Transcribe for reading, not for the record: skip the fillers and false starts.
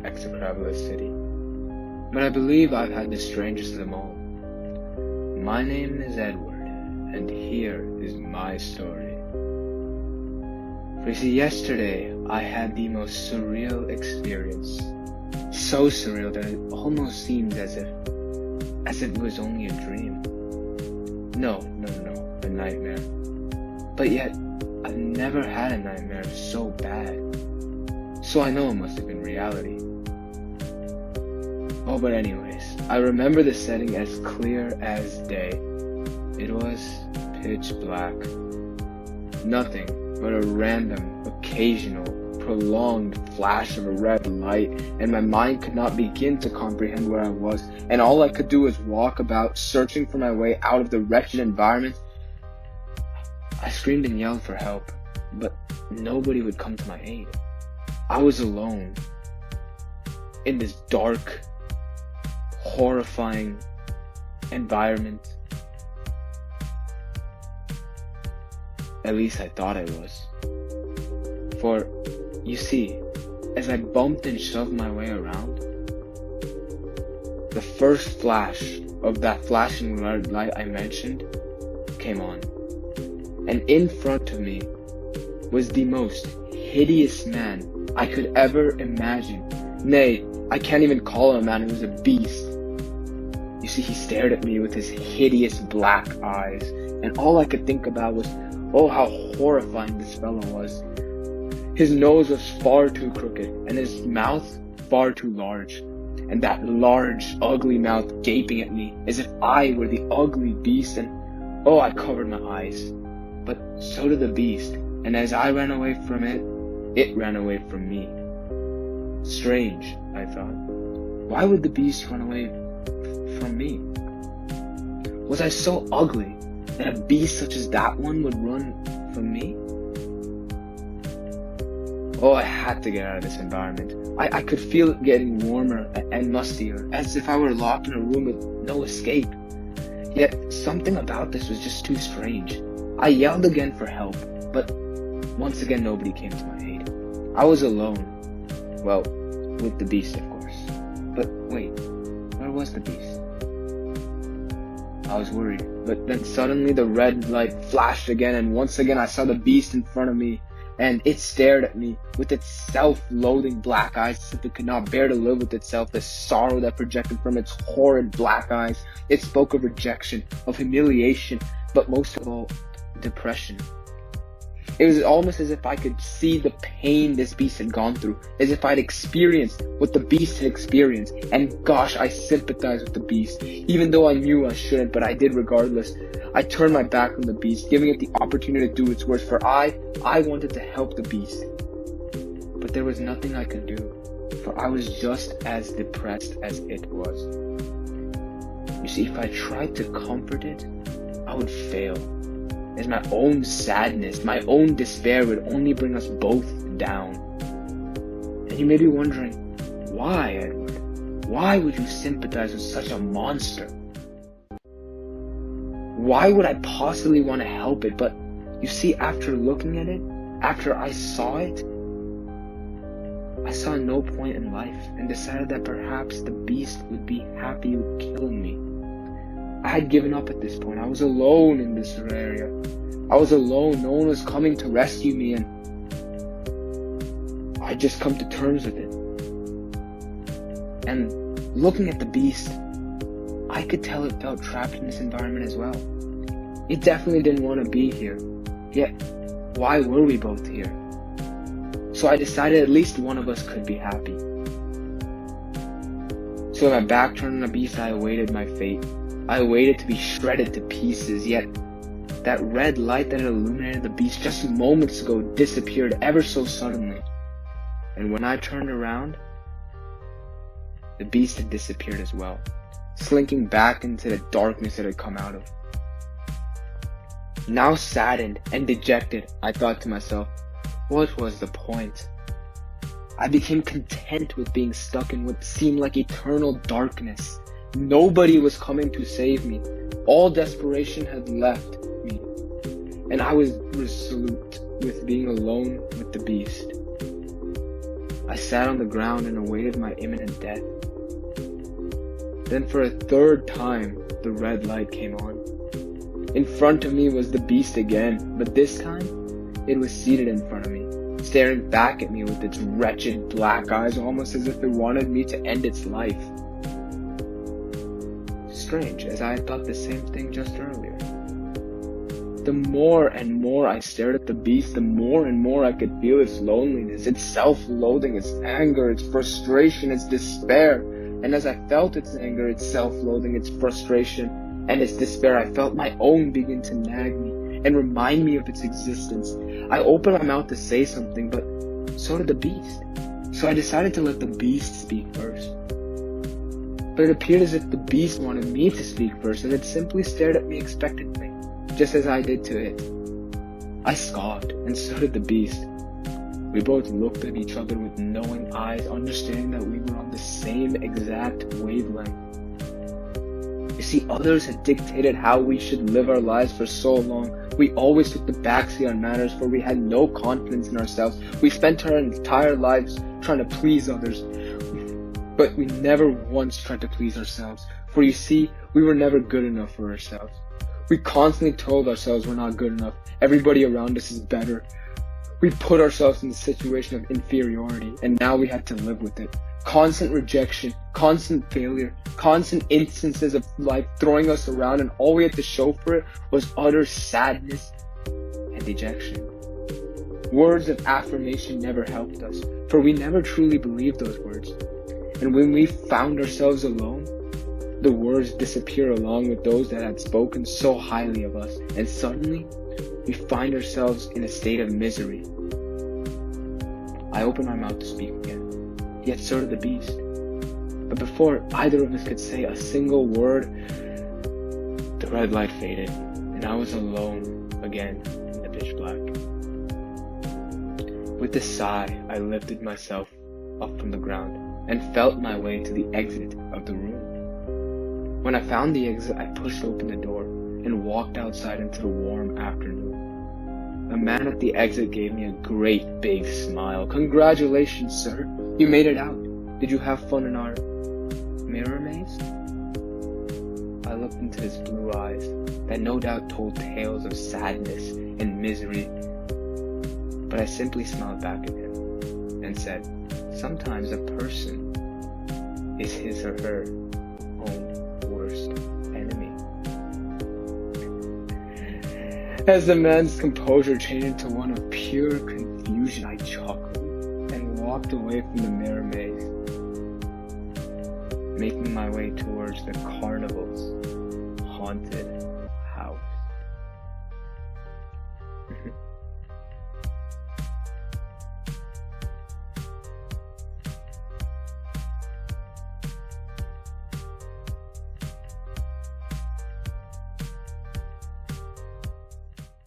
Execrabilis City, but I believe I've had the strangest of them all. My name is Edward, and here is my story. For you see, yesterday I had the most surreal experience. So surreal that it almost seems as if it was only a dream. No, a nightmare. But yet, I've never had a nightmare so bad. So I know it must have been reality. Oh, but anyways, I remember the setting as clear as day. It was pitch black. Nothing but a random, occasional, prolonged flash of a red light, and my mind could not begin to comprehend where I was, and all I could do was walk about, searching for my way out of the wretched environment. I screamed and yelled for help, but nobody would come to my aid. I was alone in this dark, horrifying environment. At least I thought I was. For, you see, as I bumped and shoved my way around, the first flash of that flashing red light I mentioned came on. And in front of me was the most hideous man I could ever imagine. Nay, I can't even call him a man, he was a beast. You see, he stared at me with his hideous black eyes, and all I could think about was, oh, how horrifying this fellow was. His nose was far too crooked, and his mouth far too large, and that large, ugly mouth gaping at me as if I were the ugly beast, and oh, I covered my eyes. But so did the beast, and as I ran away from it, it ran away from me. Strange, I thought. Why would the beast run away from me? Was I so ugly that a beast such as that one would run from me? Oh, I had to get out of this environment. I could feel it getting warmer and mustier, as if I were locked in a room with no escape. Yet, something about this was just too strange. I yelled again for help, but once again nobody came to my aid. I was alone. Well, with the beast, of course. But wait, where was the beast? I was worried, but then suddenly the red light flashed again, and once again I saw the beast in front of me, and it stared at me with its self-loathing black eyes as if it could not bear to live with itself, the sorrow that projected from its horrid black eyes. It spoke of rejection, of humiliation, but most of all, depression. It was almost as if I could see the pain this beast had gone through, as if I'd experienced what the beast had experienced, and gosh, I sympathized with the beast, even though I knew I shouldn't, but I did regardless. I turned my back on the beast, giving it the opportunity to do its worst, for I wanted to help the beast. But there was nothing I could do, for I was just as depressed as it was. You see, if I tried to comfort it, I would fail, as my own sadness, my own despair would only bring us both down. And you may be wondering, why, Edward? Why would you sympathize with such a monster? Why would I possibly want to help it? But you see, after looking at it, after I saw it, I saw no point in life and decided that perhaps the beast would be happy with killing me. I had given up at this point. I was alone in this area. I was alone. No one was coming to rescue me, and I'd just come to terms with it. And looking at the beast, I could tell it felt trapped in this environment as well. It definitely didn't want to be here. Yet, why were we both here? So I decided at least one of us could be happy. So with my back turned on the beast, I awaited my fate. I waited to be shredded to pieces, yet that red light that had illuminated the beast just moments ago disappeared ever so suddenly. And when I turned around, the beast had disappeared as well, slinking back into the darkness it had come out of. Now saddened and dejected, I thought to myself, what was the point? I became content with being stuck in what seemed like eternal darkness. Nobody was coming to save me. All desperation had left me, and I was resolute with being alone with the beast. I sat on the ground and awaited my imminent death. Then for a third time, the red light came on. In front of me was the beast again, but this time, it was seated in front of me, staring back at me with its wretched black eyes, almost as if it wanted me to end its life. Strange, as I had thought the same thing just earlier. The more and more I stared at the beast, the more and more I could feel its loneliness, its self-loathing, its anger, its frustration, its despair. And as I felt its anger, its self-loathing, its frustration, and its despair, I felt my own begin to nag me and remind me of its existence. I opened my mouth to say something, but so did the beast. So I decided to let the beast speak first. But it appeared as if the beast wanted me to speak first, and it simply stared at me expectantly, just as I did to it. I scoffed, and so did the beast. We both looked at each other with knowing eyes, understanding that we were on the same exact wavelength. You see, others had dictated how we should live our lives for so long. We always took the backseat on matters, for we had no confidence in ourselves. We spent our entire lives trying to please others, but we never once tried to please ourselves. For you see, we were never good enough for ourselves. We constantly told ourselves we're not good enough. Everybody around us is better. We put ourselves in the situation of inferiority, and now we had to live with it. Constant rejection, constant failure, constant instances of life throwing us around, and all we had to show for it was utter sadness and dejection. Words of affirmation never helped us, for we never truly believed those words. And when we found ourselves alone, the words disappear along with those that had spoken so highly of us, and suddenly, we find ourselves in a state of misery. I opened my mouth to speak again, yet so did the beast. But before either of us could say a single word, the red light faded, and I was alone again in the pitch black. With a sigh, I lifted myself up from the ground and felt my way to the exit of the room. When I found the exit, I pushed open the door and walked outside into the warm afternoon. The man at the exit gave me a great big smile. "Congratulations, sir. You made it out. Did you have fun in our mirror maze?" I looked into his blue eyes that no doubt told tales of sadness and misery, but I simply smiled back at him and said, "Sometimes a person is his or her own worst enemy." As the man's composure changed into one of pure confusion, I chuckled and walked away from the mirror maze, making my way towards the carnival's haunted